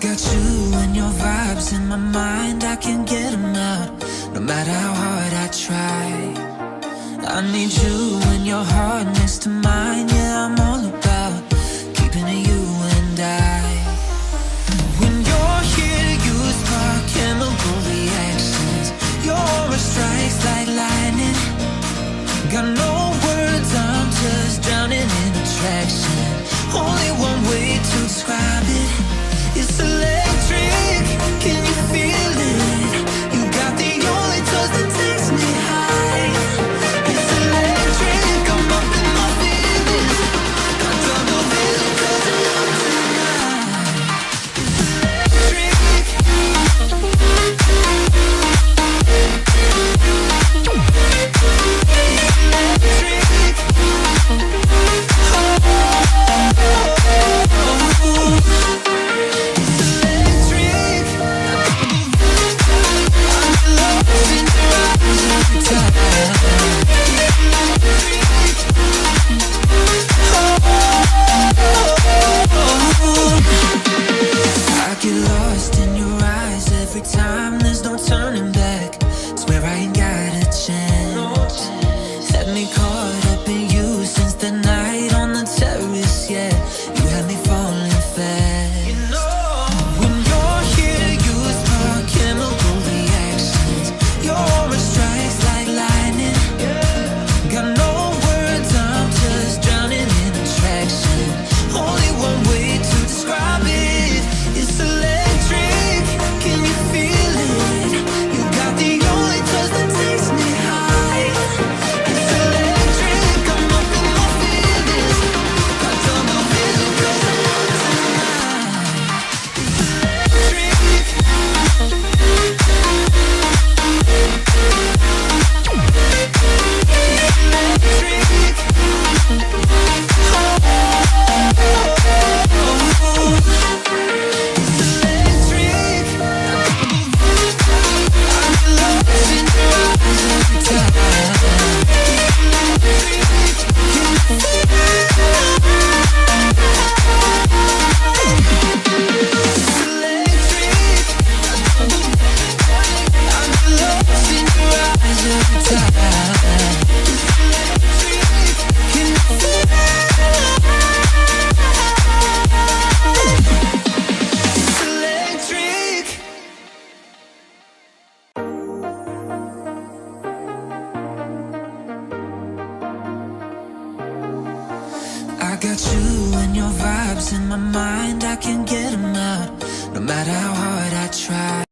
got you and your vibes in my mind, I can't get them out, no matter how hard I try. I need you and your heart next to mine, yeah, I'm all about keeping it you and I. When you're here, you spark chemical reactions, your aura strikes like lightning. Got no words, I'm just drowning in attraction. Only one way to describe it. It's electric, can you feel it? You got the only touch that takes me high. It's electric, I'm up in my feelings. Got double vision 'cause I'm up tonight. It's electric. Time, there's no turning back. Swear I ain't got a chance. Had me caught up in you since the night on the terrace, yeah. You had me falling fast. You know, when you're here, you spark chemical reactions. Your aura strikes like lightning. Got no words, I'm just drowning in attraction. Only one way to describe it. It's electric. Can you feel it? You got the only touch that takes me high. It's electric, I'm up in my feelings. Got double vision 'cause I'm up tonight. It's electric. I got you and your vibes in my mind, I can't get them out, no matter how hard I try.